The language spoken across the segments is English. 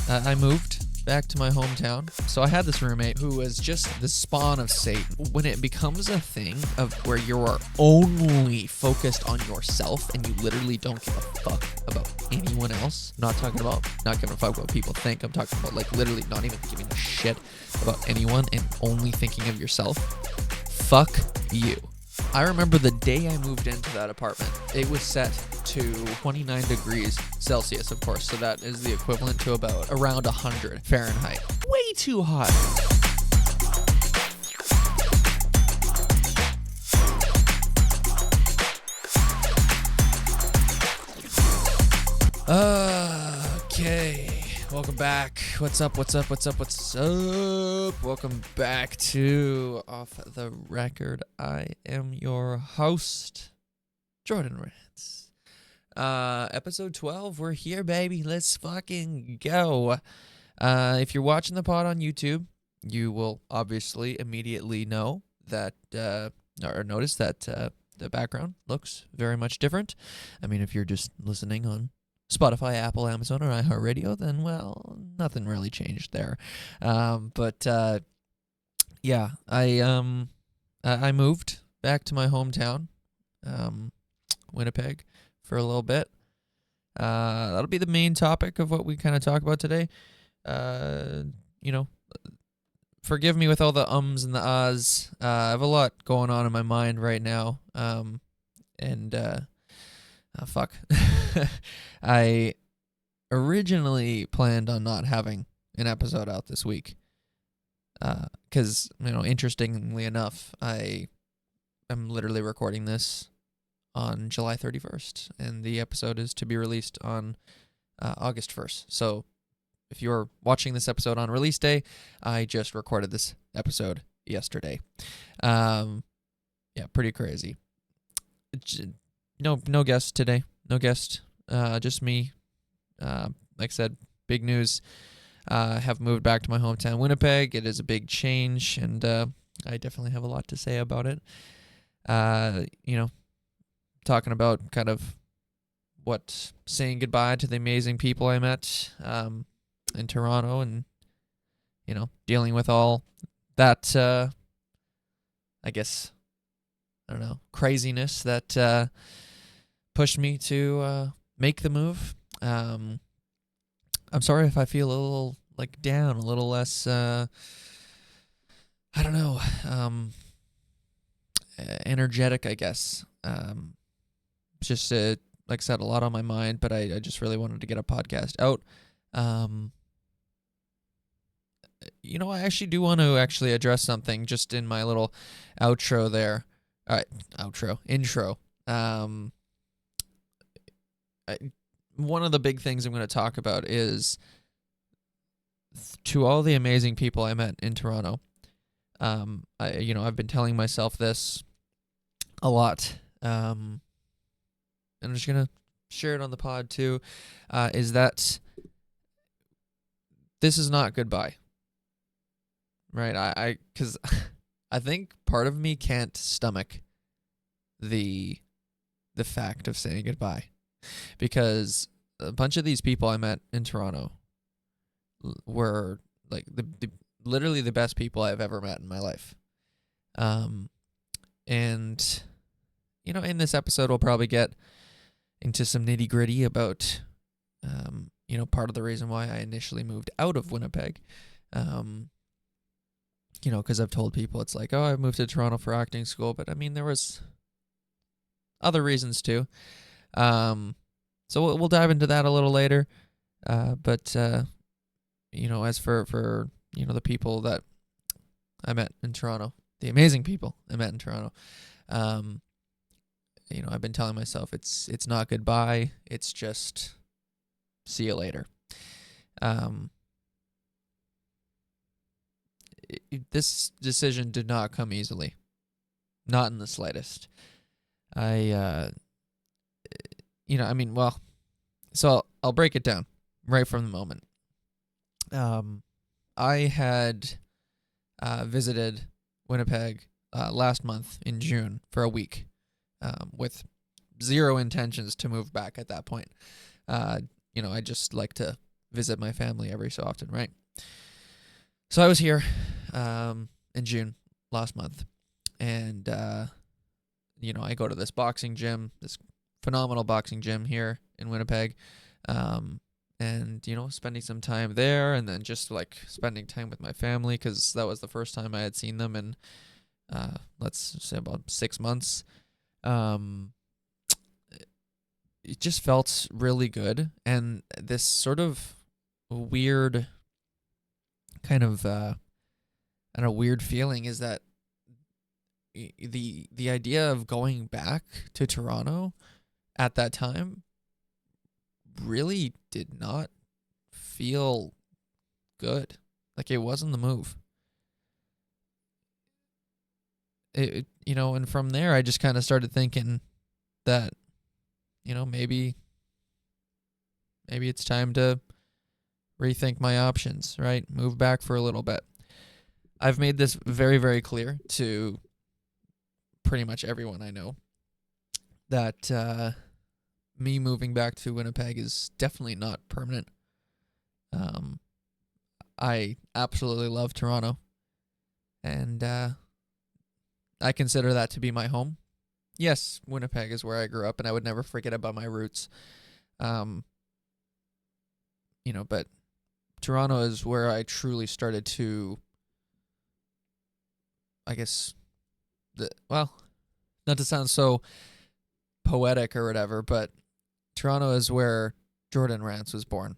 I moved back to my hometown. So I had this roommate who was just the spawn of Satan. When it becomes a thing of where you are only focused on yourself and you literally don't give a fuck about anyone else. I'm not talking about not giving a fuck what people think. I'm talking about like literally not even giving a shit about anyone and only thinking of yourself. Fuck you. I remember the day I moved into that apartment, it was set to 29 degrees Celsius, of course, so that is the equivalent to about around 100 Fahrenheit. Way too hot. Okay. Welcome back. What's up? Welcome back to Off the Record. I am your host, Jordan Rance. Episode 12. We're here, baby. Let's fucking go. If you're watching the pod on YouTube, you will obviously immediately know that, or notice that the background looks very much different. I mean, if you're just listening on Spotify, Apple, Amazon, or iHeartRadio, then, well, nothing really changed there. Yeah, I moved back to my hometown, Winnipeg, for a little bit. That'll be the main topic of what we kind of talk about today. Forgive me with all the ums and the ahs. I have a lot going on in my mind right now. Fuck. I originally planned on not having an episode out this week. Because, interestingly enough, I am literally recording this on July 31st, and the episode is to be released on August 1st. So if you're watching this episode on release day, I just recorded this episode yesterday. Yeah, pretty crazy. No guest today. No guest. Just me. Like I said, big news. Have moved back to my hometown, Winnipeg. It is a big change, and I definitely have a lot to say about it. Talking about kind of saying goodbye to the amazing people I met in Toronto, and dealing with all that. I guess I don't know, craziness that pushed me to make the move. I'm sorry if I feel a little down, a little less, energetic, I guess. Just like I said, a lot on my mind, but I just really wanted to get a podcast out. I actually do want to address something just in my little intro. One of the big things I'm going to talk about is to all the amazing people I met in Toronto. I've been telling myself this a lot, and I'm just going to share it on the pod too, is that this is not goodbye, right? Because I think part of me can't stomach the fact of saying goodbye, because a bunch of these people I met in Toronto were like literally the best people I've ever met in my life. And in this episode we'll probably get into some nitty-gritty about part of the reason why I initially moved out of Winnipeg. Because I've told people it's like, oh, I moved to Toronto for acting school, but I mean there was other reasons too. So we'll dive into that a little later. But as for the people that I met in Toronto, the amazing people I met in Toronto, I've been telling myself it's not goodbye. It's just see you later. This decision did not come easily. Not in the slightest. So I'll break it down right from the moment. I had visited Winnipeg last month in June for a week, with zero intentions to move back at that point. I just like to visit my family every so often, right? So I was here in June last month, and I go to this boxing gym, this phenomenal boxing gym here in Winnipeg, and spending some time there, and then just like spending time with my family, because that was the first time I had seen them in let's say about 6 months. Um, it just felt really good, and this sort of weird kind of I don't know, weird feeling is that the idea of going back to Toronto at that time really did not feel good. Like, it wasn't the move. And from there I just kind of started thinking that maybe it's time to rethink my options, right? Move back for a little bit. I've made this very, very clear to pretty much everyone I know that me moving back to Winnipeg is definitely not permanent. I absolutely love Toronto, and I consider that to be my home. Yes, Winnipeg is where I grew up, and I would never forget about my roots. But Toronto is where I truly started to, I guess, not to sound so poetic or whatever, but Toronto is where Jordan Rance was born.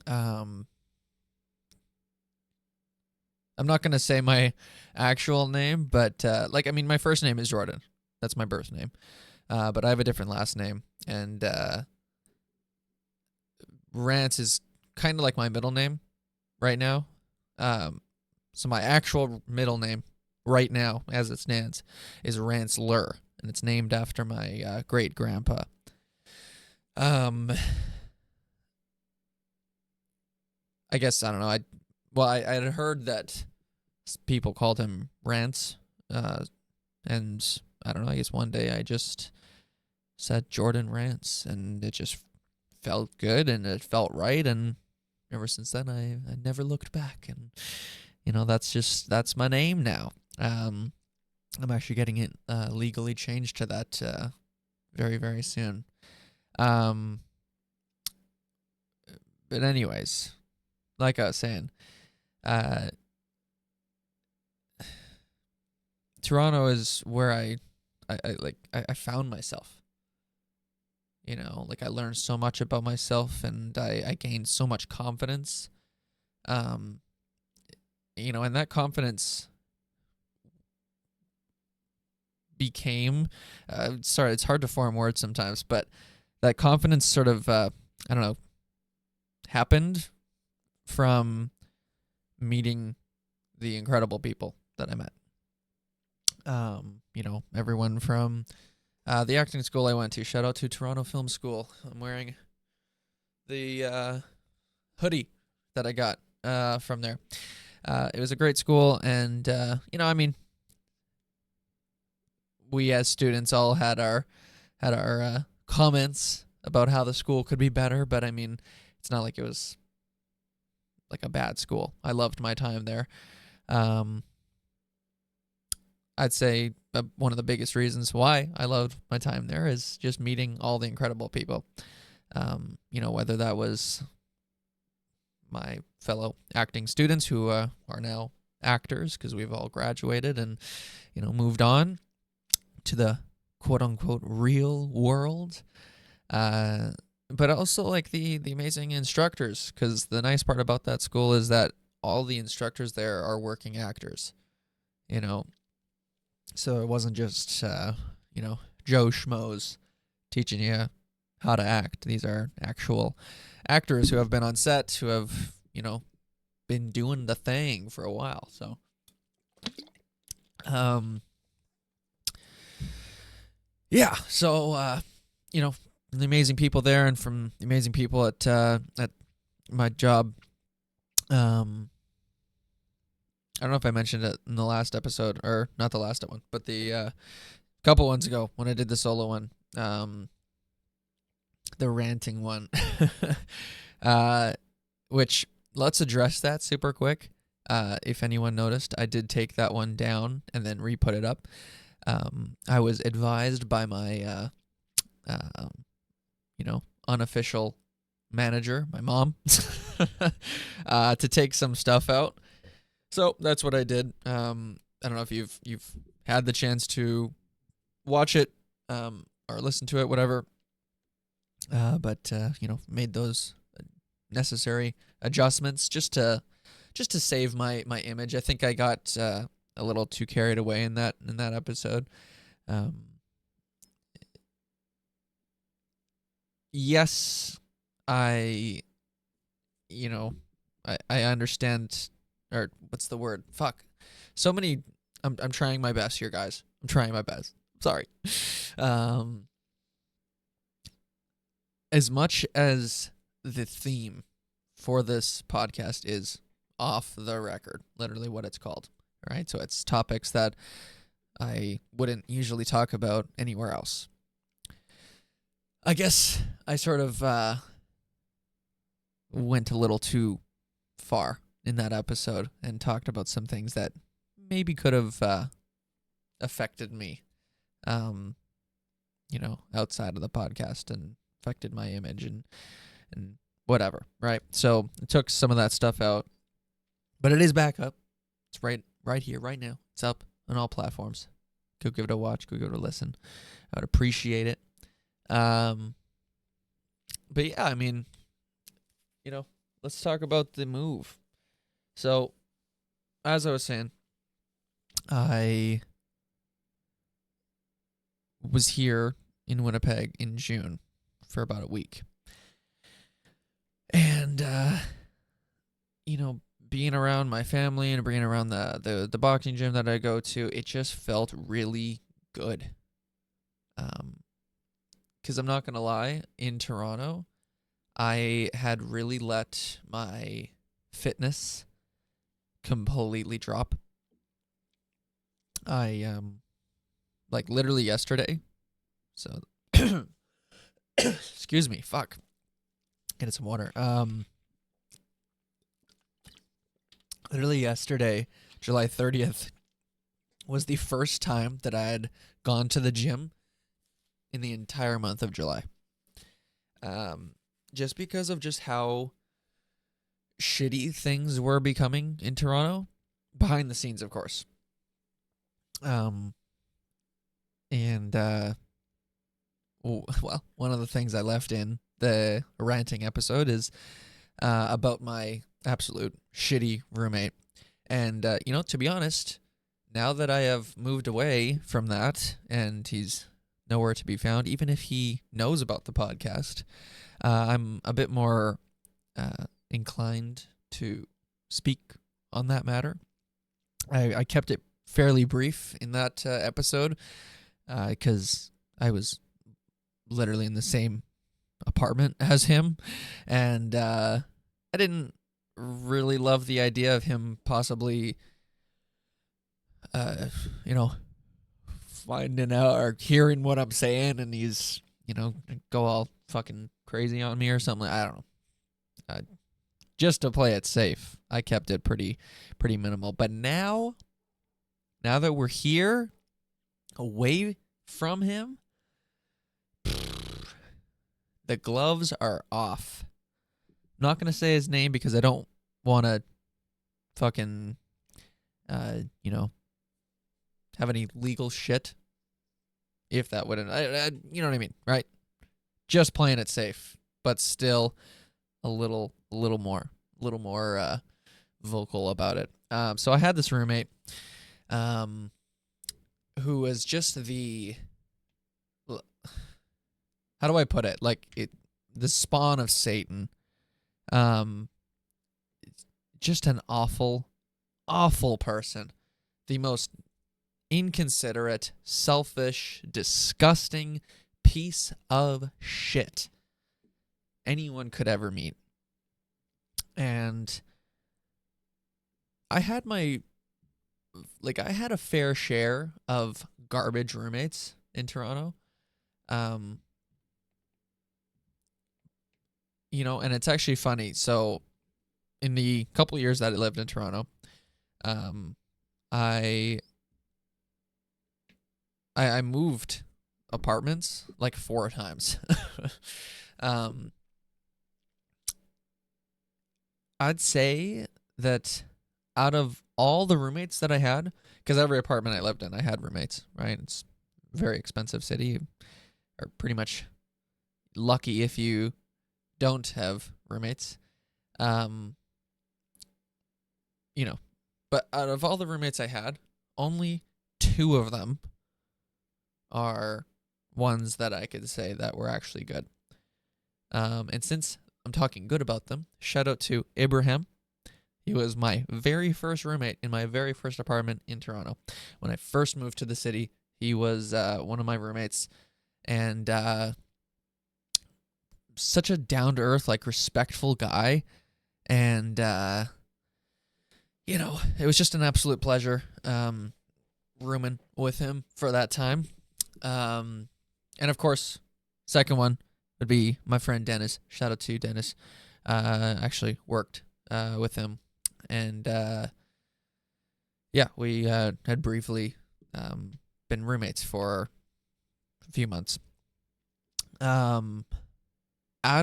I'm not going to say my actual name, but my first name is Jordan. That's my birth name. But I have a different last name, and Rance is kind of like my middle name right now. So my actual middle name right now, as it stands, is Rance Lur, and it's named after my great grandpa. I guess, I don't know. I had heard that people called him Rance, and I don't know. I guess one day I just said Jordan Rance, and it just felt good, and it felt right, and ever since then I never looked back, and that's my name now. I'm actually getting it legally changed to that very, very soon. But anyways, like I was saying, Toronto is where I found myself. I learned so much about myself, and I gained so much confidence. And that confidence became, it's hard to form words sometimes, but that confidence sort of, I don't know, happened from meeting the incredible people that I met. Everyone from the acting school I went to. Shout out to Toronto Film School. I'm wearing the hoodie that I got from there. It was a great school, and we as students all had our comments about how the school could be better, but it's not like it was like a bad school. I loved my time there. I'd say one of the biggest reasons why I loved my time there is just meeting all the incredible people. Whether that was my fellow acting students who are now actors because we've all graduated and, moved on to the quote-unquote real world. But also like the amazing instructors, because the nice part about that school is that all the instructors there are working actors, So it wasn't just, Joe Schmoes teaching you how to act. These are actual actors who have been on set, who have, been doing the thing for a while. So, yeah. So, the amazing people there, and from the amazing people at my job. I don't know if I mentioned it in the last episode, or not the last one, but the couple ones ago when I did the solo one, the ranting one. Which let's address that super quick. If anyone noticed, I did take that one down and then re-put it up. I was advised by my, unofficial manager, my mom, to take some stuff out. So that's what I did. I don't know if you've had the chance to watch it or listen to it, whatever. But made those necessary adjustments just to save my image. I think I got a little too carried away in that episode. Yes, I I understand, or what's the word? Fuck. So many. I'm trying my best here, guys. I'm trying my best. Sorry. As much as the theme for this podcast is off the record, literally what it's called, right? So it's topics that I wouldn't usually talk about anywhere else. I guess I sort of went a little too far in that episode and talked about some things that maybe could have affected me, outside of the podcast and affected my image and whatever, right? So I took some of that stuff out, but it is back up. It's right here, right now. It's up on all platforms. Go give it a watch. Go give it a listen. I would appreciate it. But yeah, I mean, let's talk about the move. So, as I was saying, I was here in Winnipeg in June for about a week. And, being around my family and being around the boxing gym that I go to, it just felt really good. Because I'm not going to lie, in Toronto, I had really let my fitness completely drop. I, literally yesterday, so, excuse me, fuck, getting some water, literally yesterday, July 30th, was the first time that I had gone to the gym in the entire month of July. Just because of just how shitty things were becoming in Toronto, behind the scenes, of course. Well, one of the things I left in the ranting episode is about my absolute shitty roommate. And, to be honest, now that I have moved away from that and he's nowhere to be found, even if he knows about the podcast, I'm a bit more inclined to speak on that matter. I kept it fairly brief in that episode because I was literally in the same apartment as him, and I didn't really love the idea of him possibly finding out or hearing what I'm saying, and he's go all fucking crazy on me or something. I don't know. Just to play it safe, I kept it pretty minimal. But now that we're here, away from him, the gloves are off. I'm not gonna say his name because I don't want to fucking, have any legal shit. If that wouldn't, you know what I mean, right? Just playing it safe, but still a little more vocal about it. So I had this roommate, who was just the, how do I put it? The spawn of Satan. Just an awful person. The most inconsiderate, selfish, disgusting piece of shit anyone could ever meet. And I had I had a fair share of garbage roommates in Toronto. and it's actually funny. So in the couple years that I lived in Toronto, um, I I moved apartments like 4 times. um, I'd say that out of all the roommates that I had, because every apartment I lived in, I had roommates, right? It's a very expensive city. You are pretty much lucky if you don't have roommates. Um, you know, but out of all the roommates I had, only 2 of them are ones that I could say that were actually good. And since I'm talking good about them, shout out to Abraham. He was my very first roommate in my very first apartment in Toronto. When I first moved to the city, he was one of my roommates, and such a down to earth, like respectful guy, and it was just an absolute pleasure rooming with him for that time. And of course, second one would be my friend Dennis. Shout out to Dennis. Actually worked with him, and we had briefly been roommates for a few months. Out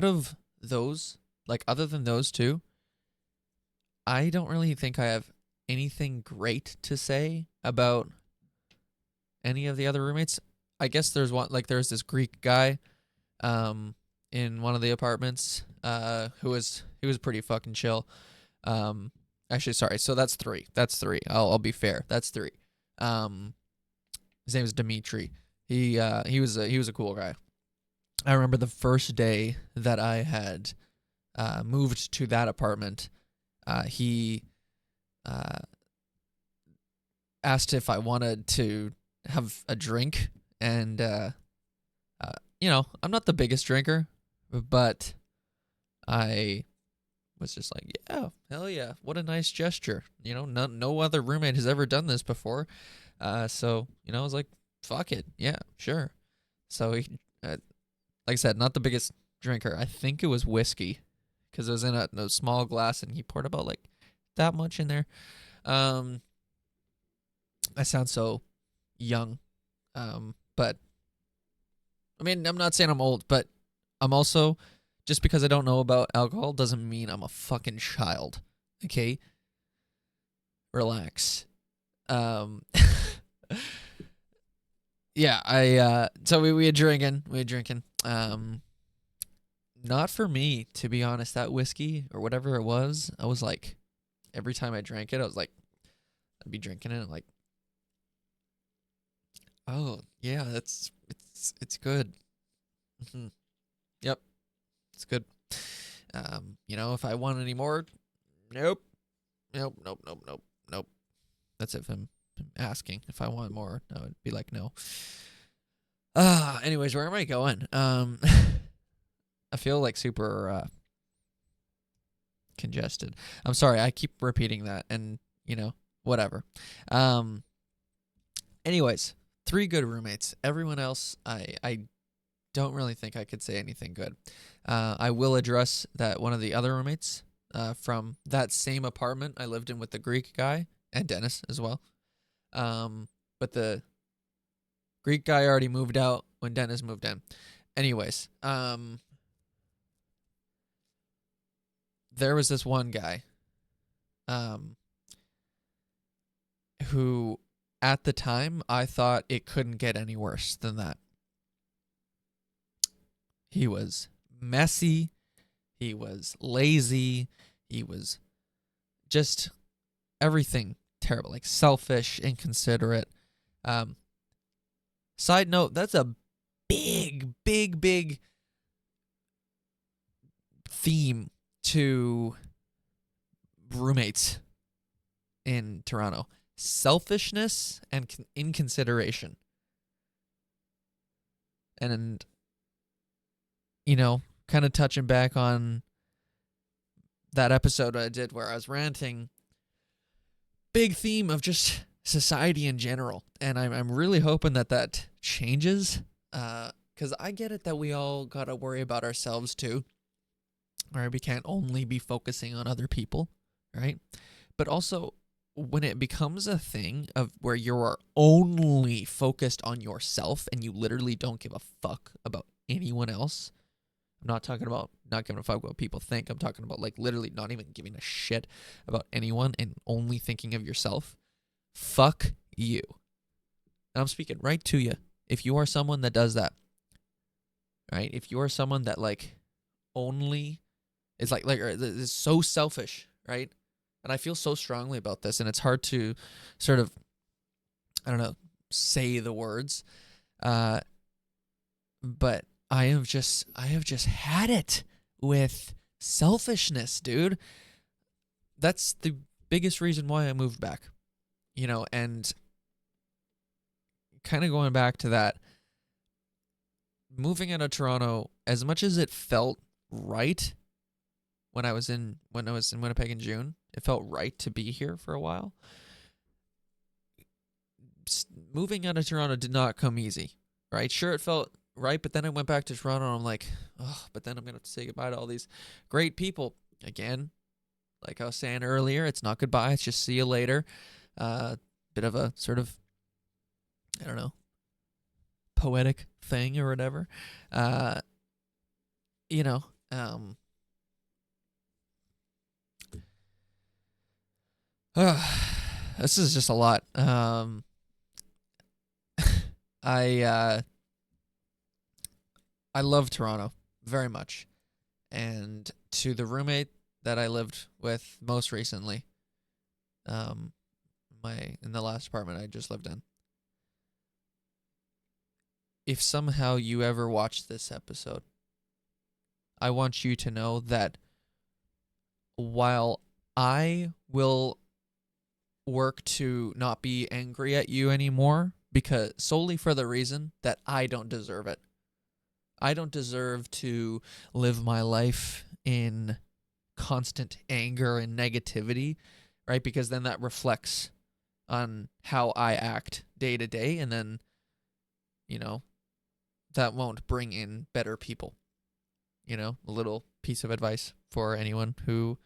of those, like other than those 2, I don't really think I have anything great to say about any of the other roommates. I guess there's there's this Greek guy in one of the apartments he was pretty fucking chill. Actually, sorry, so that's 3. I'll be fair, that's 3. His name is Dimitri. He was a cool guy. I remember the first day that I had moved to that apartment. He asked if I wanted to have a drink, and I'm not the biggest drinker, but I was just like, yeah, hell yeah, what a nice gesture. No other roommate has ever done this before. So I was like, fuck it, yeah, sure. So he, like I said, not the biggest drinker. I think it was whiskey, because it was in a small glass, and he poured about like that much in there. I sound so young, but I mean, I'm not saying I'm old, but I'm also, just because I don't know about alcohol doesn't mean I'm a fucking child. Okay? Relax. Yeah, so we had drinking. Not for me, to be honest. That whiskey or whatever it was, I was like, every time I drank it, I was like, I'd be drinking it and like, oh yeah, it's good. Mm-hmm. Yep, it's good. If I want any more, nope. That's if I'm asking if I want more. I would be like, no. Anyways, where am I going? I feel like super congested. I'm sorry, I keep repeating that, and whatever. Anyways, 3 good roommates. Everyone else, I don't really think I could say anything good. I will address that one of the other roommates from that same apartment I lived in with the Greek guy, and Dennis as well. But the Greek guy already moved out when Dennis moved in. Anyways, there was this one guy who, at the time, I thought it couldn't get any worse than that. He was messy. He was lazy. He was just everything terrible, like selfish, inconsiderate. Side note, that's a big theme to roommates in Toronto. Selfishness and inconsideration. And kind of touching back on that episode I did where I was ranting, big theme of just society in general. And I'm really hoping that changes, because I get it that we all got to worry about ourselves too. right? We can't only be focusing on other people, right? But also, when it becomes a thing of where you are only focused on yourself and you literally don't give a fuck about anyone else. I'm not talking about not giving a fuck what people think. I'm talking about like literally not even giving a shit about anyone and only thinking of yourself. Fuck you. And I'm speaking right to you. If you are someone that does that, right? If you are someone that like only is like is so selfish, right? And I feel so strongly about this, and it's hard to sort of, I don't know, say the words, but I have just had it with selfishness, dude. That's the biggest reason why I moved back, and kind of going back to that, moving out of Toronto, as much as it felt right when I was in Winnipeg in June, it felt right to be here for a while. Moving out of Toronto did not come easy, right? Sure, it felt right, but then I went back to Toronto and I'm like, oh, but then I'm going to have to say goodbye to all these great people. Again, like I was saying earlier, it's not goodbye, it's just see you later. Bit of a sort of, I don't know, poetic thing or whatever. This is just a lot. I love Toronto very much, and to the roommate that I lived with most recently, in the last apartment I just lived in. If somehow you ever watch this episode, I want you to know that while I will work to not be angry at you anymore, because solely for the reason that I don't deserve it. I don't deserve to live my life in constant anger and negativity, right? Because then that reflects on how I act day to day, and then, that won't bring in better people. A little piece of advice for anyone who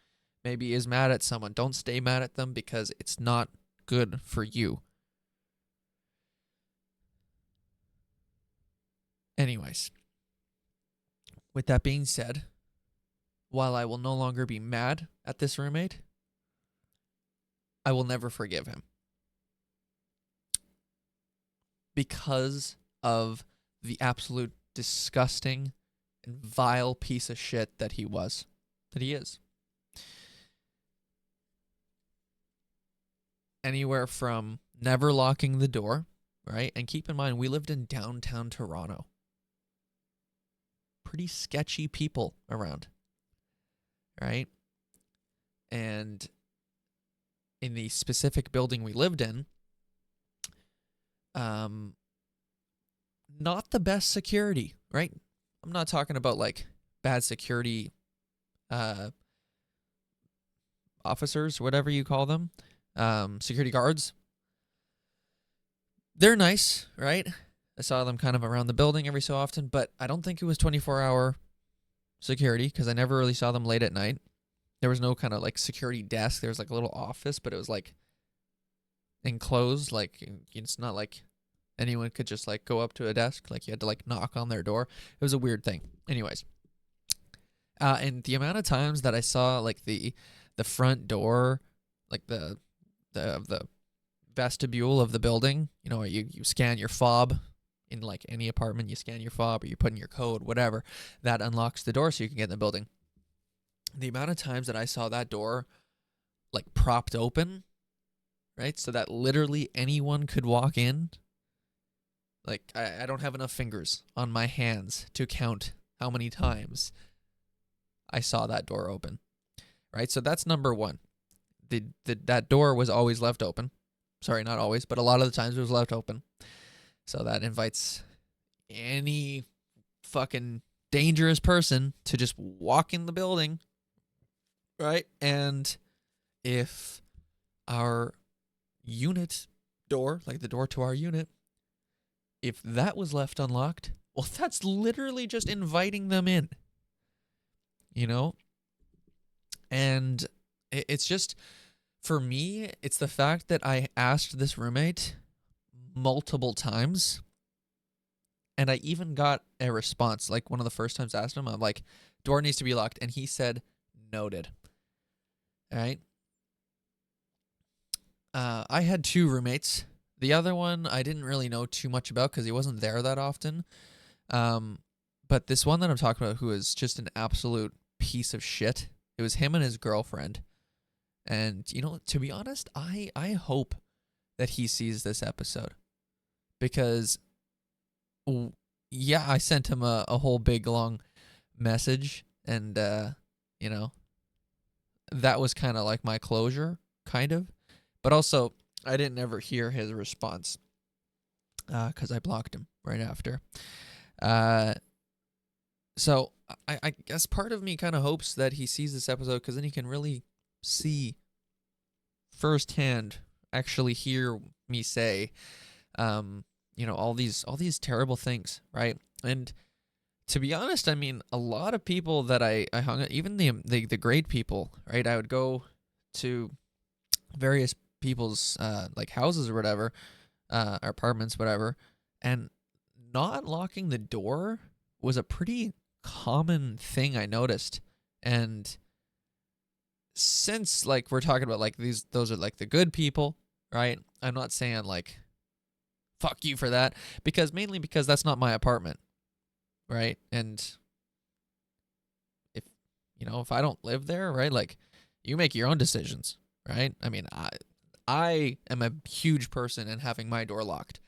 maybe is mad at someone. Don't stay mad at them because it's not good for you. Anyways, with that being said, while I will no longer be mad at this roommate, I will never forgive him. Because of the absolute disgusting and vile piece of shit that he is. Anywhere from never locking the door, right? And keep in mind, we lived in downtown Toronto. Pretty sketchy people around, right? And in the specific building we lived in, not the best security, right? I'm not talking about like bad security officers, whatever you call them, security guards. They're nice, right? I saw them kind of around the building every so often, but I don't think it was 24-hour security because I never really saw them late at night. There was no kind of like security desk. There was like a little office, but it was like enclosed. Like it's not like anyone could just like go up to a desk. Like you had to like knock on their door. It was a weird thing. Anyways, and the amount of times that I saw like the front door, like the vestibule of the building, you scan your fob in like any apartment, you scan your fob or you put in your code, whatever, that unlocks the door so you can get in the building. The amount of times that I saw that door like propped open, right? So that literally anyone could walk in. Like I don't have enough fingers on my hands to count how many times I saw that door open, right? So that's number one. That door was always left open. Sorry, not always, but a lot of the times it was left open. So that invites any fucking dangerous person to just walk in the building, right? And if our unit door, like the door to our unit, if that was left unlocked, well, that's literally just inviting them in. And it's just, for me, it's the fact that I asked this roommate multiple times, and I even got a response. Like, one of the first times I asked him, I'm like, door needs to be locked. And he said, noted. All right. I had two roommates. The other one I didn't really know too much about because he wasn't there that often. But this one that I'm talking about, who is just an absolute piece of shit, it was him and his girlfriend. And, to be honest, I hope that he sees this episode. Because, yeah, I sent him a whole big, long message. And, that was kind of like my closure, kind of. But also, I didn't ever hear his response because I blocked him right after. So I guess part of me kind of hopes that he sees this episode because then he can really see firsthand, actually hear me say, all these terrible things, right? And to be honest, I mean, a lot of people that I hung out, even the great people, right? I would go to various people's like houses or whatever, or apartments, whatever, and not locking the door was a pretty common thing I noticed. And since, like, we're talking about like those are like the good people, right? I'm not saying like fuck you for that, mainly because that's not my apartment, right? And if I don't live there, right, like, you make your own decisions, right? I mean, I am a huge person in having my door locked,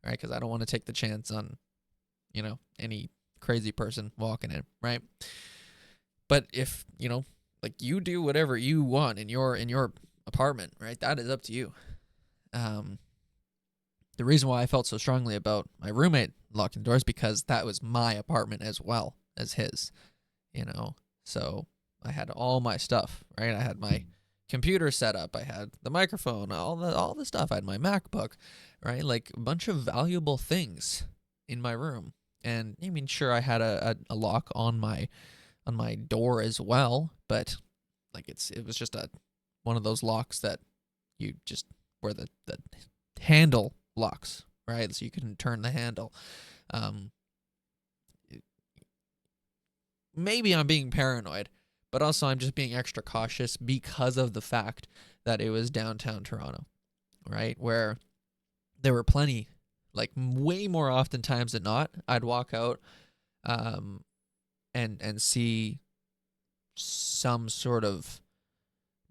right? Because I don't want to take the chance on, any crazy person walking in, right? But if, like, you do whatever you want in your apartment, right? That is up to you. The reason why I felt so strongly about my roommate locking the doors because that was my apartment as well as his, So I had all my stuff, right? I had my computer set up, I had the microphone, all the stuff. I had my MacBook, right? Like, a bunch of valuable things in my room. And I mean, sure, I had a lock on my door as well, but like, it was just one of those locks that you just, where the handle locks, right? So you can turn the handle. Maybe I'm being paranoid, but also I'm just being extra cautious because of the fact that it was downtown Toronto, right? Where there were plenty, like, way more often times than not, I'd walk out and see some sort of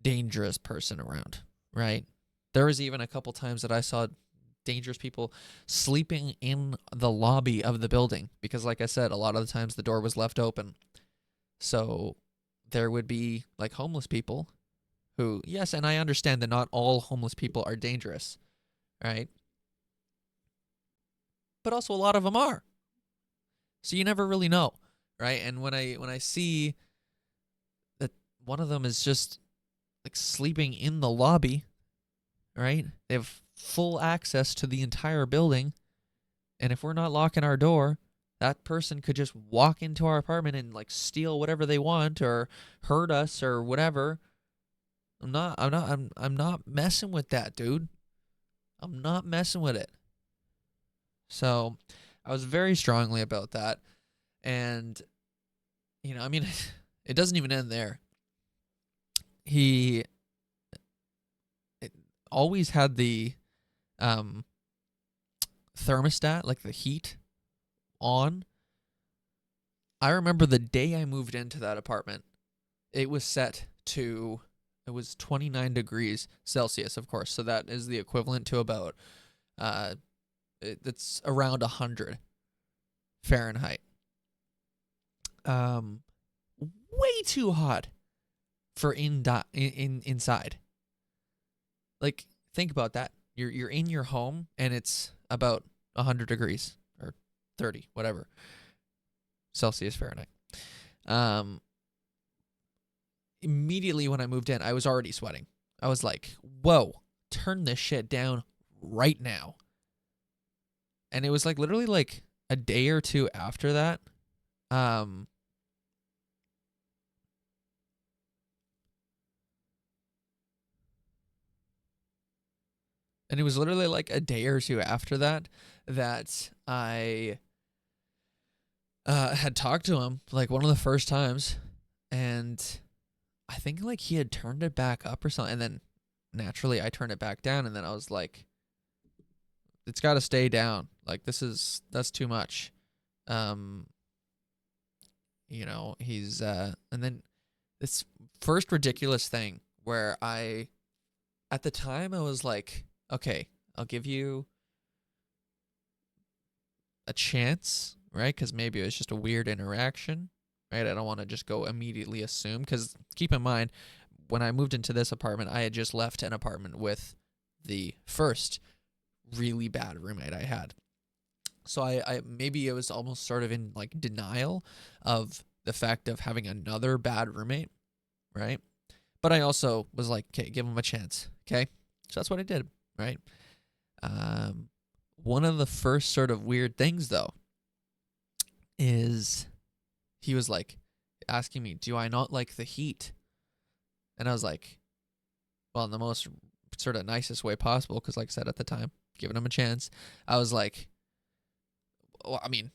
dangerous person around, right? There was even a couple times that I saw dangerous people sleeping in the lobby of the building because, like I said, a lot of the times the door was left open. So there would be, like, homeless people who, yes, and I understand that not all homeless people are dangerous, right? But also a lot of them are. So you never really know, right? And when I see that one of them is just, like, sleeping in the lobby, right? They have full access to the entire building, and if we're not locking our door, that person could just walk into our apartment and, like, steal whatever they want or hurt us or whatever. I'm not messing with that, dude. I'm not messing with it. So I was very strongly about that. And, I mean, it doesn't even end there. He always had the thermostat, like the heat, on. I remember the day I moved into that apartment, it was set to, it was 29 degrees Celsius, of course. So that is the equivalent to about, it's around 100 Fahrenheit. Way too hot for inside. Like, think about that. You're in your home and it's about 100 degrees or 30, whatever, Celsius, Fahrenheit. Immediately when I moved in, I was already sweating. I was like, whoa, turn this shit down right now. And it was like literally like a day or two after that, And it was literally like a day or two after that I had talked to him, like one of the first times, and I think like he had turned it back up or something, and then naturally I turned it back down, and then I was like, it's got to stay down. Like that's too much. Um, he's and then this first ridiculous thing where at the time I was like, okay, I'll give you a chance, right? Because maybe it was just a weird interaction, right? I don't want to just go immediately assume, because keep in mind, when I moved into this apartment, I had just left an apartment with the first really bad roommate I had. So I maybe it was almost sort of in like denial of the fact of having another bad roommate, right? But I also was like, okay, give him a chance, okay? So that's what I did, right? One of the first sort of weird things though is he was like asking me, do I not like the heat? And I was like, well, in the most sort of nicest way possible, because like I said at the time, giving him a chance, I was like, well, I mean,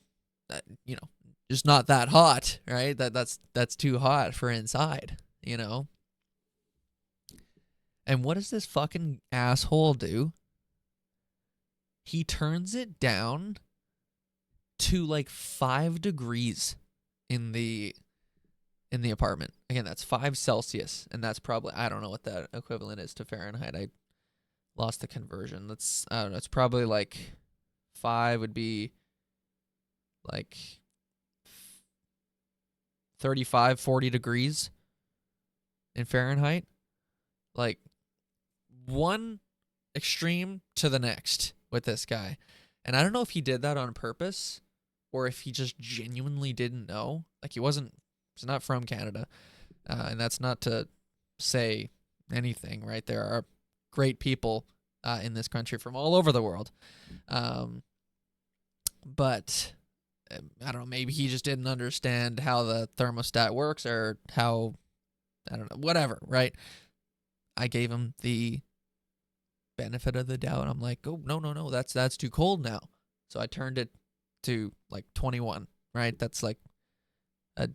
just not that hot, right? That's too hot for inside, And what does this fucking asshole do? He turns it down to like 5 degrees in the apartment. Again, that's 5 Celsius, and that's probably, I don't know what that equivalent is to Fahrenheit. I lost the conversion. I don't know, it's probably like 5 would be like 35, 40 degrees in Fahrenheit. Like one extreme to the next with this guy. And I don't know if he did that on purpose or if he just genuinely didn't know. Like he's not from Canada. And that's not to say anything, right? There are great people in this country from all over the world. But I don't know, maybe he just didn't understand how the thermostat works, or how, I don't know, whatever, right? I gave him the benefit of the doubt. I'm like, oh, no, that's too cold now. So I turned it to like 21, right? That's like a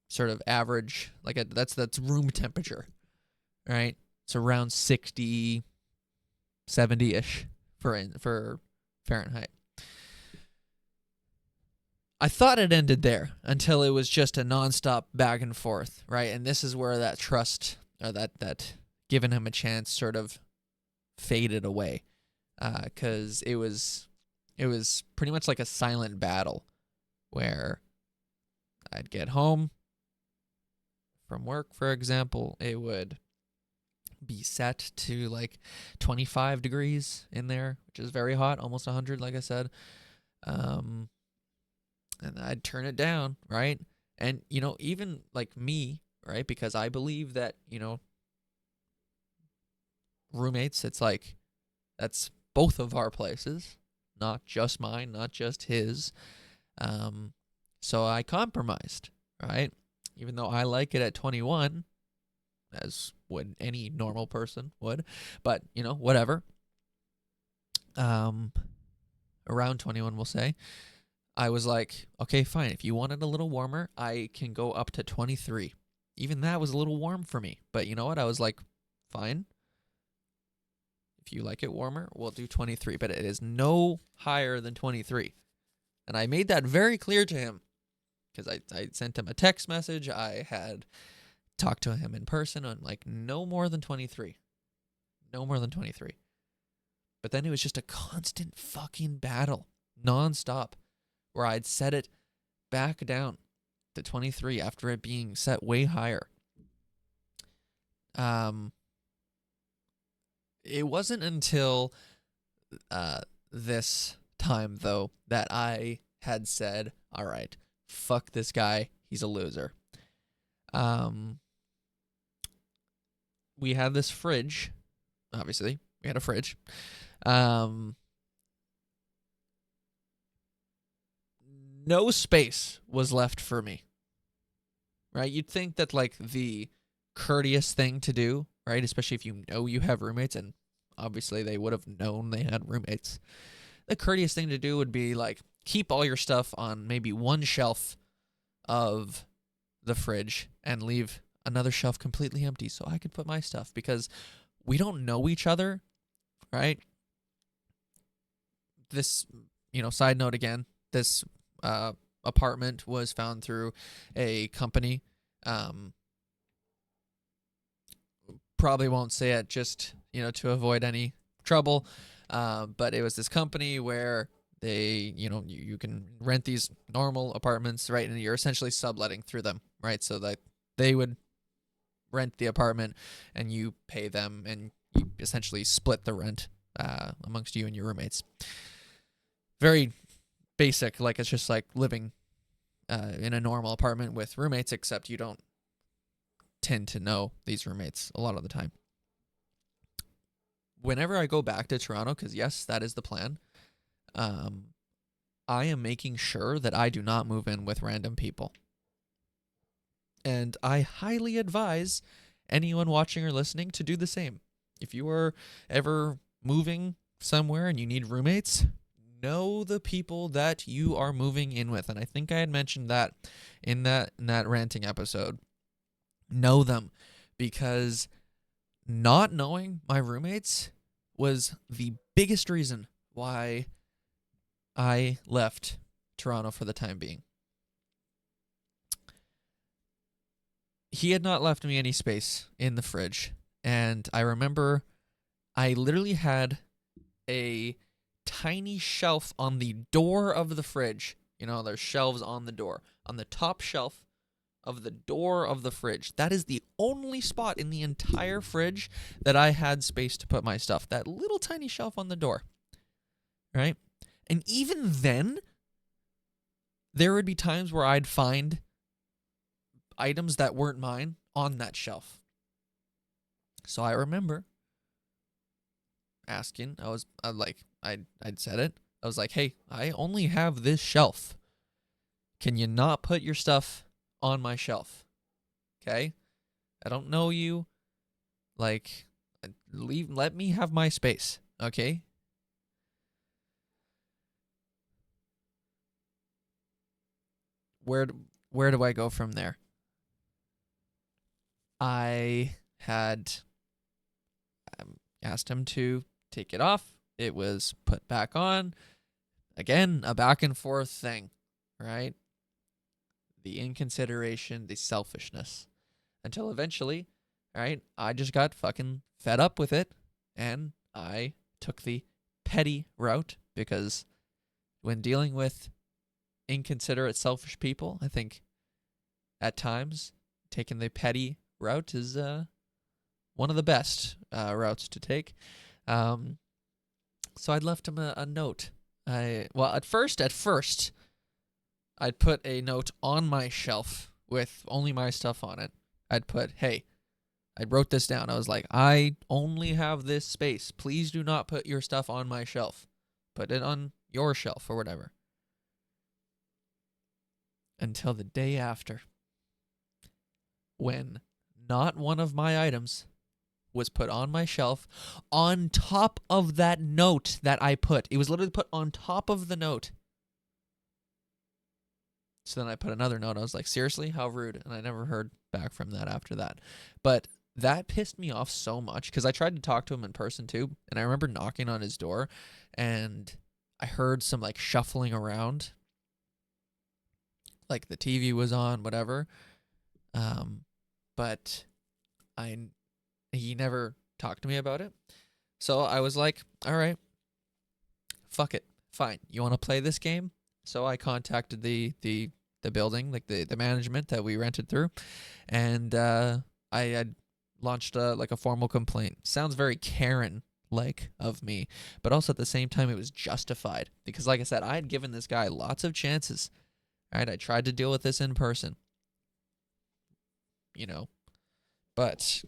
sort of average, like that's room temperature, right? It's around 60, 70-ish for Fahrenheit. I thought it ended there until it was just a nonstop back and forth, right? And this is where that trust, or that giving him a chance, sort of faded away, because it was pretty much like a silent battle where I'd get home from work, for example, it would be set to like 25 degrees in there, which is very hot, almost 100, like I said. And I'd turn it down, right? And, even like me, right? Because I believe that, roommates, it's like, that's both of our places, not just mine, not just his. So I compromised, right? Even though I like it at 21, as would any normal person would, but, whatever. Around 21, we'll say. I was like, okay, fine. If you want it a little warmer, I can go up to 23. Even that was a little warm for me. But you know what? I was like, fine. If you like it warmer, we'll do 23. But it is no higher than 23. And I made that very clear to him, because I sent him a text message. I had talked to him in person on like no more than 23. No more than 23. But then it was just a constant fucking battle, nonstop, where I'd set it back down to 23 after it being set way higher. It wasn't until this time, though, that I had said, all right, fuck this guy. He's a loser. We had this fridge. Obviously, we had a fridge. No space was left for me, right? You'd think that like the courteous thing to do, right, especially if you know you have roommates, and obviously they would have known they had roommates. The courteous thing to do would be like keep all your stuff on maybe one shelf of the fridge and leave another shelf completely empty so I could put my stuff, because we don't know each other, right? This, side note again, this apartment was found through a company. Probably won't say it just, to avoid any trouble. But it was this company where they, you can rent these normal apartments, right? And you're essentially subletting through them, right? So that they would rent the apartment and you pay them, and you essentially split the rent amongst you and your roommates. Very basic, like it's just like living in a normal apartment with roommates, except you don't tend to know these roommates a lot of the time. Whenever I go back to Toronto, because yes, that is the plan, I am making sure that I do not move in with random people. And I highly advise anyone watching or listening to do the same. If you are ever moving somewhere and you need roommates, know the people that you are moving in with. And I think I had mentioned that in that ranting episode. Know them, because not knowing my roommates was the biggest reason why I left Toronto for the time being. He had not left me any space in the fridge, and I remember I literally had a tiny shelf on the door of the fridge. There's shelves on the door. On the top shelf of the door of the fridge. That is the only spot in the entire fridge that I had space to put my stuff. That little tiny shelf on the door. Right? And even then, there would be times where I'd find items that weren't mine on that shelf. So I remember asking, I'd said it. I was like, hey, I only have this shelf. Can you not put your stuff on my shelf? Okay? I don't know you. Let me have my space. Okay? Where do I go from there? I had asked him to take it off. It was put back on. Again, a back and forth thing, right? The inconsideration, the selfishness. Until eventually, right, I just got fucking fed up with it, and I took the petty route, because when dealing with inconsiderate, selfish people, I think at times taking the petty route is one of the best routes to take. So I'd left him a note. At first, I'd put a note on my shelf with only my stuff on it. I'd put, hey, I wrote this down. I was like, I only have this space. Please do not put your stuff on my shelf. Put it on your shelf or whatever. Until the day after, when not one of my items was put on my shelf on top of that note that I put. It was literally put on top of the note. So then I put another note. I was like, seriously? How rude. And I never heard back from that after that. But that pissed me off so much, because I tried to talk to him in person too. And I remember knocking on his door, and I heard some shuffling around. Like the TV was on, whatever. But he never talked to me about it. So I was like, all right, fuck it. Fine. You want to play this game? So I contacted the building, the management that we rented through, and I launched a formal complaint. Sounds very Karen-like of me, but also at the same time it was justified, because like I said, I had given this guy lots of chances. All right, I tried to deal with this in person, but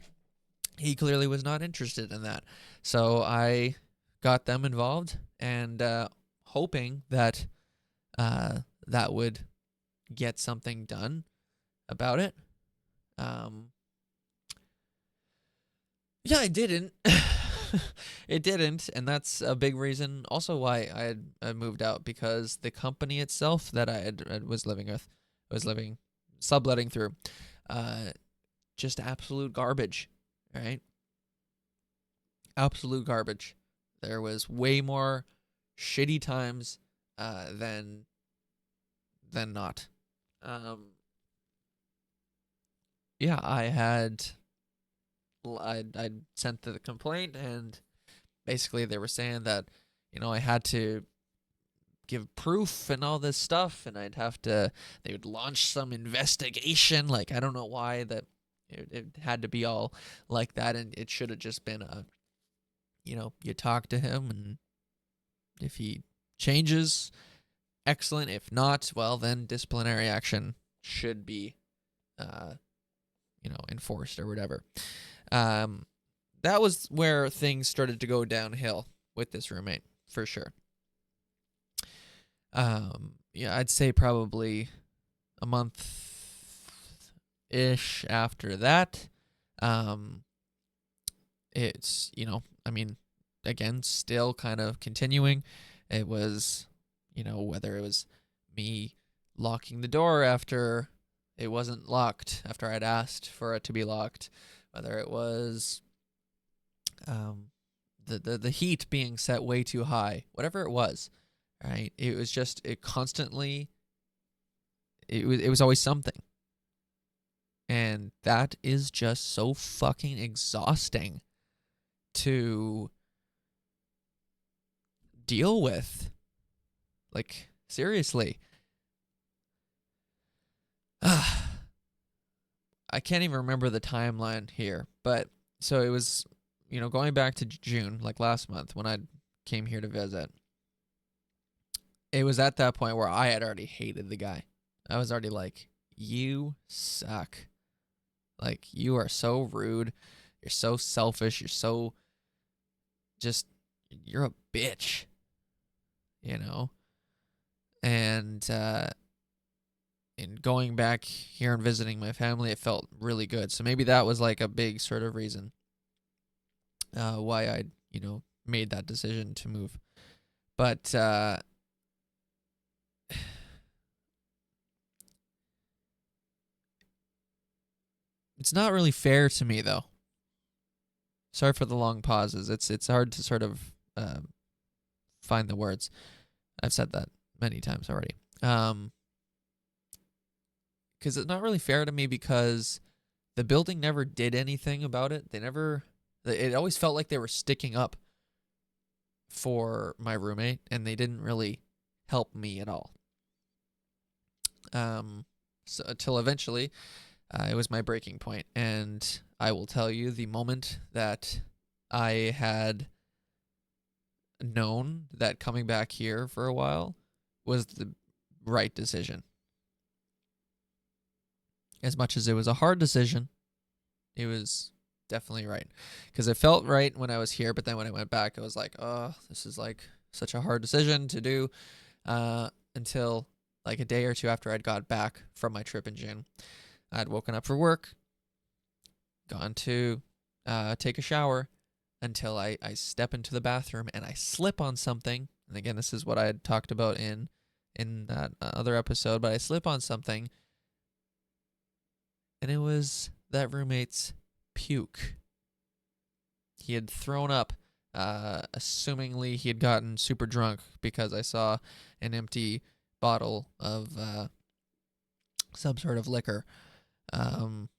he clearly was not interested in that. So I got them involved, and hoping that that would get something done about it. Yeah, I didn't. it didn't, and that's a big reason also why I moved out, because the company itself that I was living with, was living subletting through, uh, just absolute garbage, right? Absolute garbage. There was way more shitty times than not. Um, yeah, I sent the complaint, and basically they were saying that, I had to give proof and all this stuff, and they would launch some investigation. Like, I don't know why that it had to be all like that, and it should have just been you talk to him, and if he changes, excellent. If not, well, then disciplinary action should be, uh, enforced or whatever. Um, that was where things started to go downhill with this roommate, for sure. Yeah, I'd say probably a month ish after that. Um, it's, I mean, again, still kind of continuing. It was, whether it was me locking the door after it wasn't locked, after I'd asked for it to be locked, whether it was the heat being set way too high, whatever it was, right? It was just, it constantly, it was always something. And that is just so fucking exhausting to deal with. Like, seriously. I can't even remember the timeline here, but so it was, going back to June, like last month when I came here to visit. It was at that point where I had already hated the guy. I was already like, you suck. Like, you are so rude. You're so selfish. You're so just, you're a bitch, And in going back here and visiting my family, it felt really good. So maybe that was like a big sort of reason why I, made that decision to move. But it's not really fair to me, though. Sorry for the long pauses. It's hard to sort of find the words. I've said that many times already. Because it's not really fair to me, because the building never did anything about it. It always felt like they were sticking up for my roommate, and they didn't really help me at all. So until eventually, it was my breaking point, and I will tell you, the moment that I had known that coming back here for a while was the right decision. As much as it was a hard decision, it was definitely right, because it felt right when I was here, but then when I went back, I was like, oh, this is like such a hard decision to do, until like a day or two after I'd got back from my trip in June. I'd woken up for work, gone to take a shower, until I step into the bathroom and I slip on something. And again, this is what I had talked about in that other episode, but I slip on something, and it was that roommate's puke. He had thrown up, assumingly he had gotten super drunk, because I saw an empty bottle of some sort of liquor on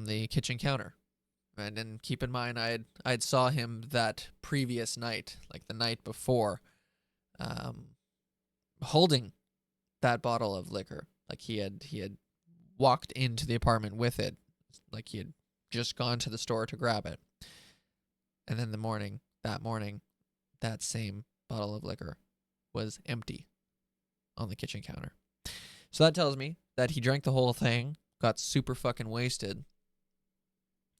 the kitchen counter. And then keep in mind, I'd saw him that previous night, like the night before, holding that bottle of liquor. Like he had walked into the apartment with it, like he had just gone to the store to grab it. And then that morning, that same bottle of liquor was empty on the kitchen counter. So that tells me that he drank the whole thing, got super fucking wasted,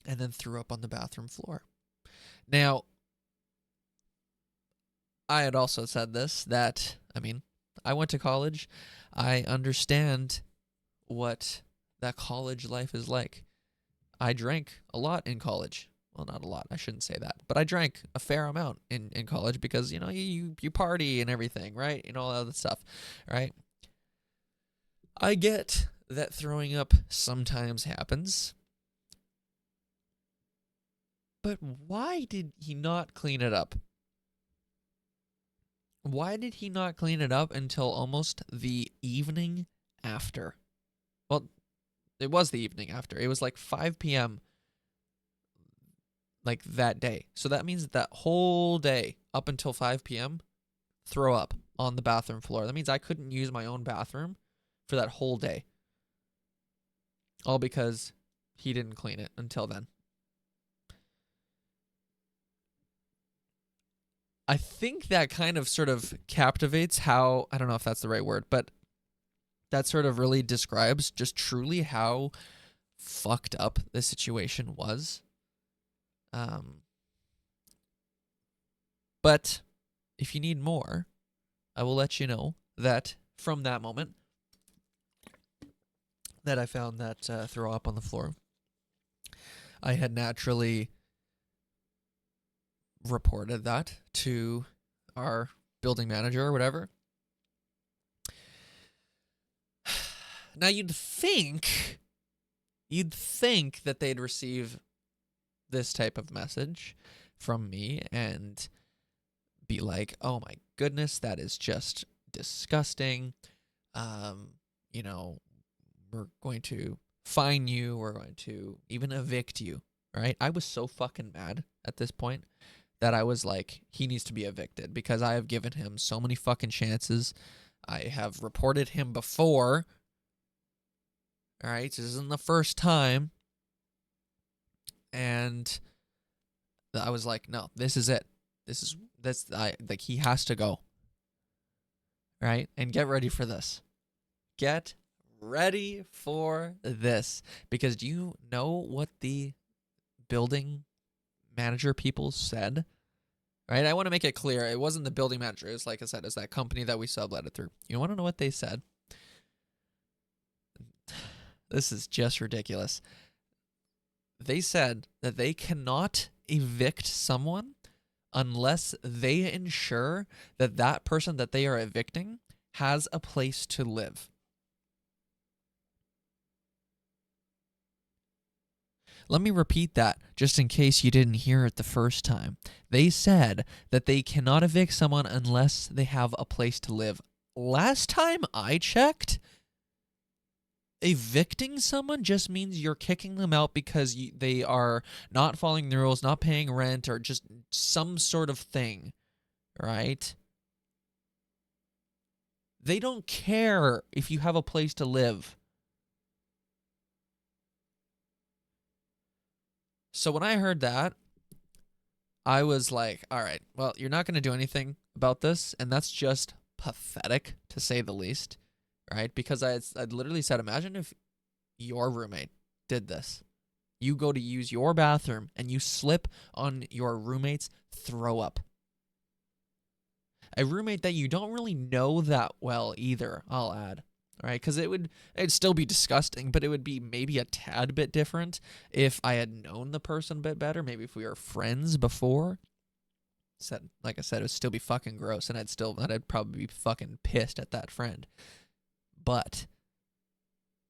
and then threw up on the bathroom floor. Now, I had also said this, that, I went to college. I understand what that college life is like. I drank a lot in college. well, not a lot. I shouldn't say that, but I drank a fair amount in college because you party and everything, right? All that other stuff, right? I get that throwing up sometimes happens, but why did he not clean it up? Why did he not clean it up until almost the evening after? Well, it was the evening after. It was like 5 p.m. like that day. So that means that whole day up until 5 p.m. throw up on the bathroom floor. That means I couldn't use my own bathroom for that whole day. All because he didn't clean it until then. I think that kind of sort of captivates how, I don't know if that's the right word, but that sort of really describes just truly how fucked up the situation was. But if you need more, I will let you know that from that moment that I found that throw up on the floor, I had naturally reported that to our building manager or whatever. Now you'd think that they'd receive this type of message from me and be like, oh my goodness, that is just disgusting. We're going to fine you. We're going to even evict you, right? I was so fucking mad at this point that I was like, he needs to be evicted because I have given him so many fucking chances. I have reported him before. All right, this isn't the first time. And I was like, no, this is it. He has to go. Right? And get ready for this. Get ready for this. Because do you know what the building manager people said? Right? I want to make it clear. It wasn't the building manager. It's like I said, it's that company that we subletted through. You want to know what they said? This is just ridiculous. They said that they cannot evict someone unless they ensure that that person that they are evicting has a place to live. Let me repeat that just in case you didn't hear it the first time. They said that they cannot evict someone unless they have a place to live. Last time I checked, evicting someone just means you're kicking them out because they are not following the rules, not paying rent, or just some sort of thing, right? They don't care if you have a place to live. So when I heard that, I was like, all right, well, you're not going to do anything about this, and that's just pathetic, to say the least, right? Because I'd literally said, imagine if your roommate did this. You go to use your bathroom, and you slip on your roommate's throw up. A roommate that you don't really know that well either, I'll add. Right, because it'd still be disgusting, but it would be maybe a tad bit different if I had known the person a bit better. Maybe if we were friends before. Like I said, it would still be fucking gross, and I'd probably be fucking pissed at that friend. But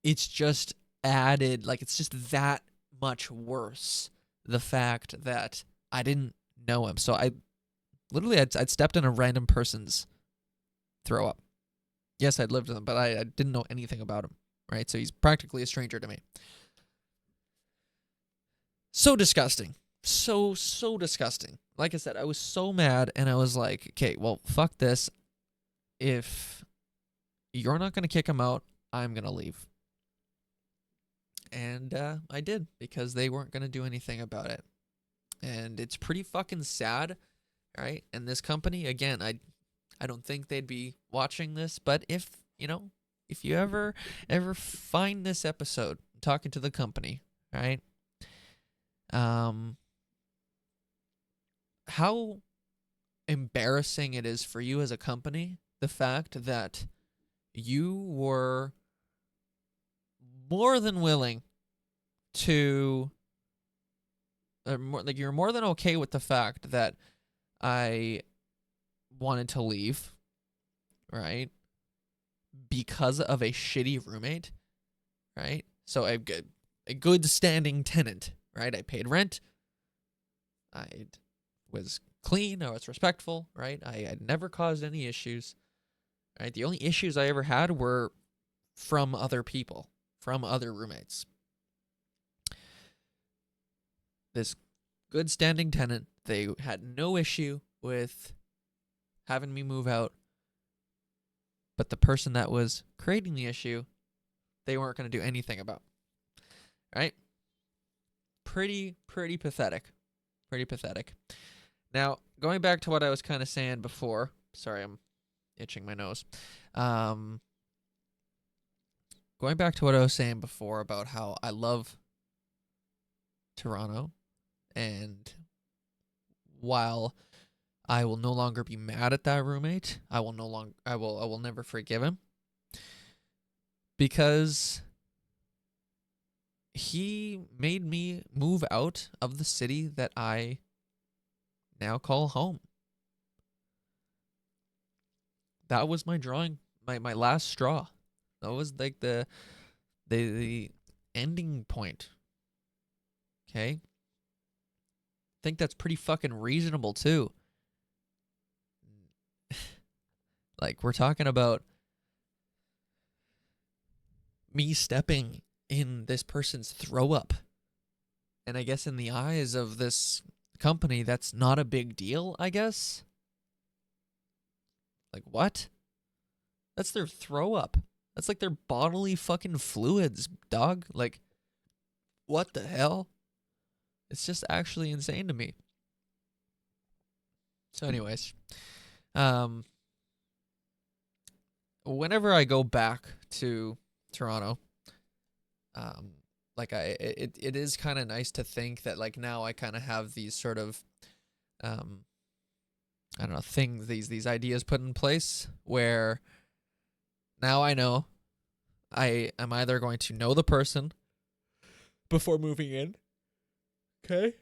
it's just added, like it's just that much worse. The fact that I didn't know him, so I'd stepped in a random person's throw up. Yes, I'd lived with him, but I didn't know anything about him, right? So he's practically a stranger to me. So disgusting. So disgusting. Like I said, I was so mad, and I was like, okay, well, fuck this. If you're not going to kick him out, I'm going to leave. And I did, because they weren't going to do anything about it. And it's pretty fucking sad, right? And this company, again, I don't think they'd be watching this, but if you ever find this episode, I'm talking to the company, right? How embarrassing it is for you as a company, the fact that you were more than willing to like you're more than okay with the fact that I wanted to leave, right? Because of a shitty roommate, right? So a good standing tenant, right? I paid rent. I was clean. I was respectful, right? I had never caused any issues, right? The only issues I ever had were from other people, from other roommates. This good standing tenant, they had no issue with having me move out, but the person that was creating the issue, they weren't going to do anything about, right? Pretty pathetic. Pretty pathetic. Now, going back to what I was kind of saying before. Sorry, I'm itching my nose. Going back to what I was saying before about how I love Toronto, and while I will no longer be mad at that roommate, I will never forgive him, because he made me move out of the city that I now call home. That was my last straw. That was like the ending point. Okay? I think that's pretty fucking reasonable too. Like, we're talking about me stepping in this person's throw up. And I guess in the eyes of this company, that's not a big deal, I guess. Like, what? That's their throw up. That's like their bodily fucking fluids, dog. Like, what the hell? It's just actually insane to me. So anyways, whenever I go back to Toronto, like it is kind of nice to think that like now I kind of have these sort of I don't know, things, these ideas put in place where now I know I am either going to know the person before moving in. Okay.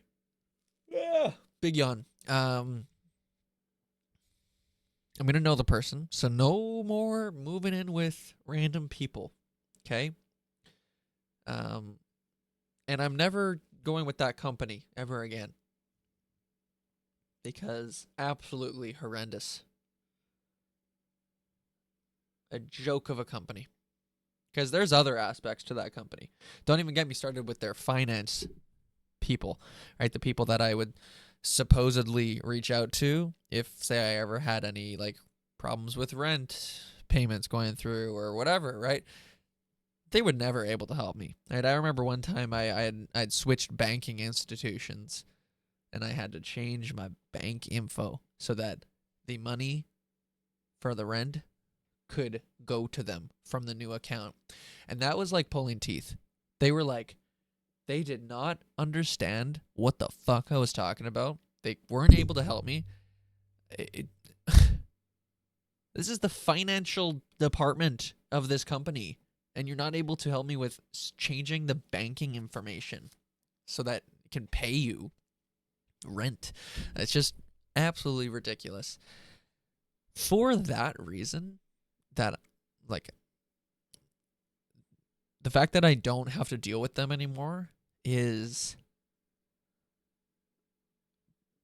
Yeah. Big yawn. I'm gonna know the person, so no more moving in with random people. Okay. And I'm never going with that company ever again, because absolutely horrendous. A joke of a company. Because there's other aspects to that company. Don't even get me started with their finance people, right? The people that I would supposedly reach out to if, say, I ever had any like problems with rent payments going through or whatever, right? They would never able to help me. Right? I remember one time I'd switched banking institutions, and I had to change my bank info so that the money for the rent could go to them from the new account. And that was like pulling teeth. They were like, they did not understand what the fuck I was talking about. They weren't able to help me. This is the financial department of this company, and you're not able to help me with changing the banking information so that it can pay you rent. It's just absolutely ridiculous. For that reason, that like the fact that I don't have to deal with them anymore is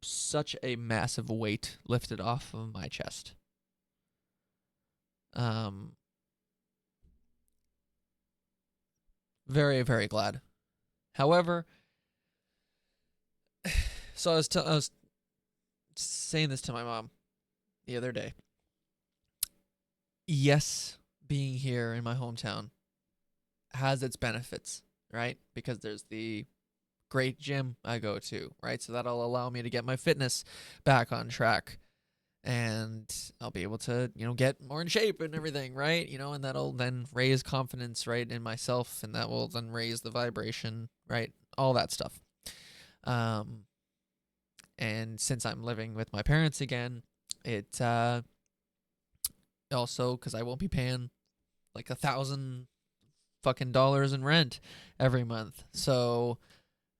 such a massive weight lifted off of my chest. Very, very glad. However, so I was saying this to my mom the other day. Yes, being here in my hometown has its benefits, right? Because there's the great gym I go to, right? So that'll allow me to get my fitness back on track, and I'll be able to, get more in shape and everything, right? And that'll then raise confidence, right, in myself, and that will then raise the vibration, right? All that stuff. And since I'm living with my parents again, it also, because I won't be paying like $1,000 fucking in rent every month. So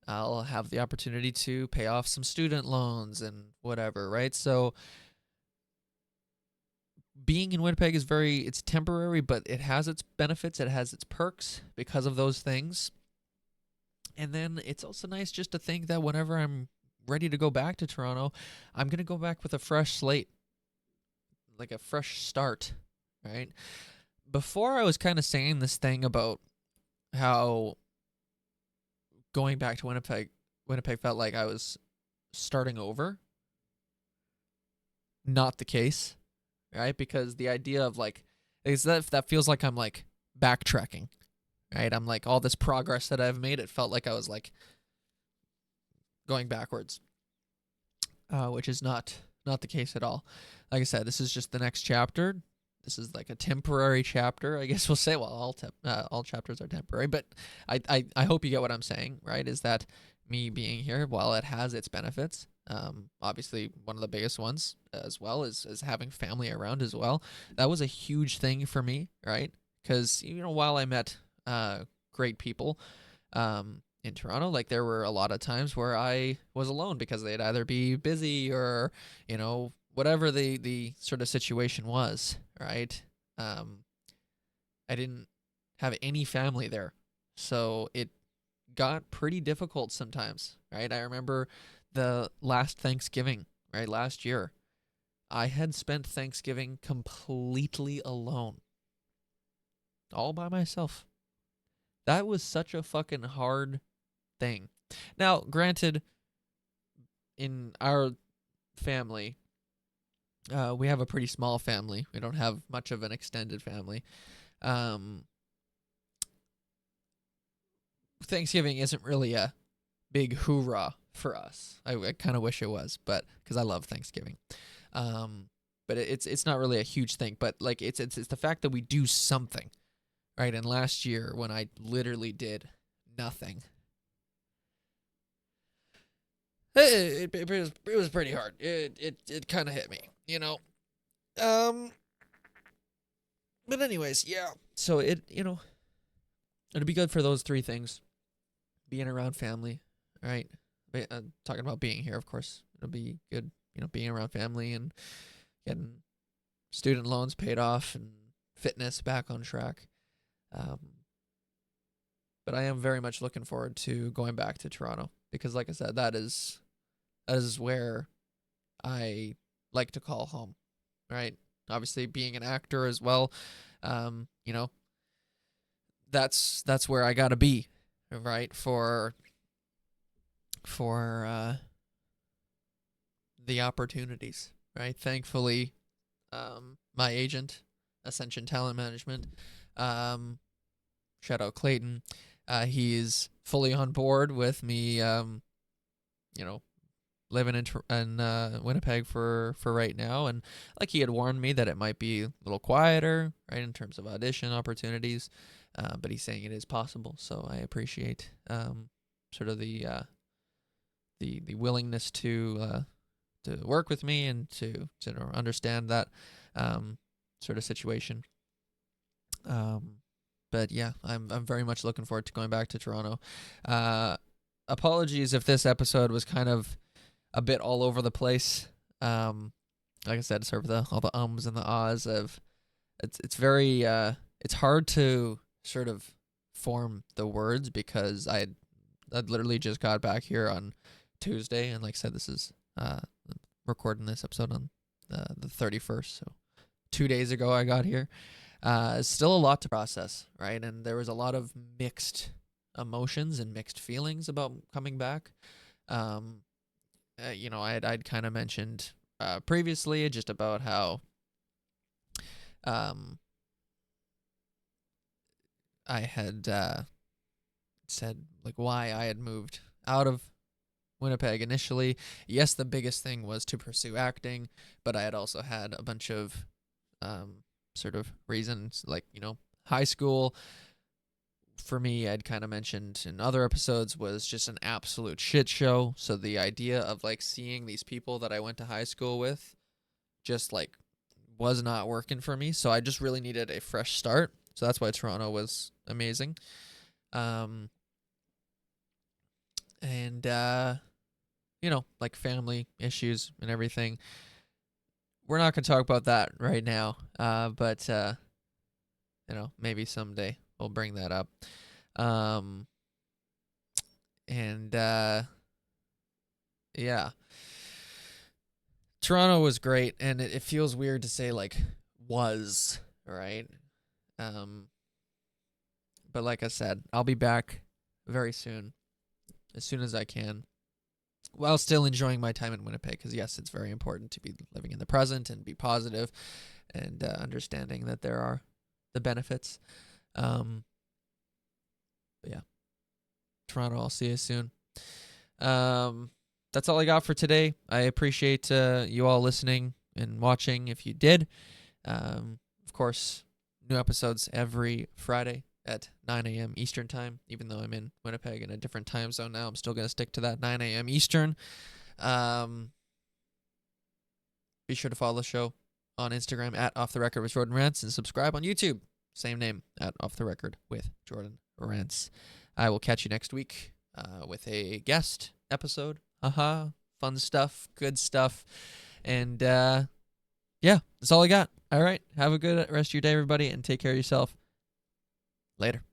I'll have the opportunity to pay off some student loans and whatever, right? So being in Winnipeg is it's temporary, but it has its benefits, it has its perks because of those things. And then it's also nice just to think that whenever I'm ready to go back to Toronto, I'm going to go back with a fresh slate, like a fresh start, right? Before I was kind of saying this thing about how going back to Winnipeg felt like I was starting over. Not the case, right? Because the idea of like is that feels like I'm like backtracking, right? I'm like all this progress that I've made. It felt like I was like going backwards, which is not the case at all. Like I said, this is just the next chapter. This is like a temporary chapter, I guess we'll say. Well, all chapters are temporary, but I hope you get what I'm saying, right? Is that me being here, while it has its benefits, obviously one of the biggest ones as well is having family around as well. That was a huge thing for me, right? Because while I met great people in Toronto, like there were a lot of times where I was alone because they'd either be busy or whatever the sort of situation was, right? I didn't have any family there, so it got pretty difficult sometimes, right? I remember the last Thanksgiving, right, last year, I had spent Thanksgiving completely alone, all by myself. That was such a fucking hard thing. Now, granted, in our family, we have a pretty small family. We don't have much of an extended family. Thanksgiving isn't really a big hoorah for us. I kind of wish it was, but because I love Thanksgiving. But it's not really a huge thing. But like it's the fact that we do something, right? And last year when I literally did nothing, it was pretty hard. It kind of hit me, But anyways, yeah. So it'd be good for those three things: being around family, right? Talking about being here, of course, it'll be good. Being around family and getting student loans paid off and fitness back on track. Um, but I am very much looking forward to going back to Toronto because, like I said, that is where I like to call home, right? Obviously, being an actor as well, um, you know, that's where I gotta be, right? For the opportunities, right? Thankfully, my agent, Ascension Talent Management, shout out Clayton, he's fully on board with me, living in Winnipeg for right now, and like he had warned me that it might be a little quieter, right, in terms of audition opportunities, but he's saying it is possible, so I appreciate sort of the willingness to work with me and to understand that sort of situation. But yeah, I'm very much looking forward to going back to Toronto. Apologies if this episode was kind of a bit all over the place. Like I said, sort of all the ums and the ahs of it's very it's hard to sort of form the words because I'd literally just got back here on Tuesday, and like I said, this is recording this episode on the 31st, so 2 days ago I got here. It's still a lot to process, right? And there was a lot of mixed emotions and mixed feelings about coming back. I'd kind of mentioned previously just about how I had said like why I had moved out of Winnipeg initially. Yes, the biggest thing was to pursue acting, but I had also had a bunch of sort of reasons, like high school. For me, I'd kind of mentioned in other episodes, was just an absolute shit show. So the idea of like seeing these people that I went to high school with just like was not working for me. So I just really needed a fresh start. So that's why Toronto was amazing. and like family issues and everything. We're not going to talk about that right now, but maybe someday we'll bring that up. And yeah, Toronto was great, and it feels weird to say like was, right? But like I said, I'll be back very soon, as soon as I can, while still enjoying my time in Winnipeg. Because yes, it's very important to be living in the present and be positive, and understanding that there are the benefits. But yeah, Toronto, I'll see you soon. That's all I got for today. I appreciate you all listening and watching if you did. Of course, new episodes every Friday at 9 a.m. Eastern time. Even though I'm in Winnipeg in a different time zone now, I'm still going to stick to that 9 a.m. Eastern. Be sure to follow the show on Instagram at Off the Record with Jordan Rance, and subscribe on YouTube. Same name, at Off the Record with Jordan Rance. I will catch you next week with a guest episode. Fun stuff, good stuff. And yeah, that's all I got. All right. Have a good rest of your day, everybody, and take care of yourself. Later.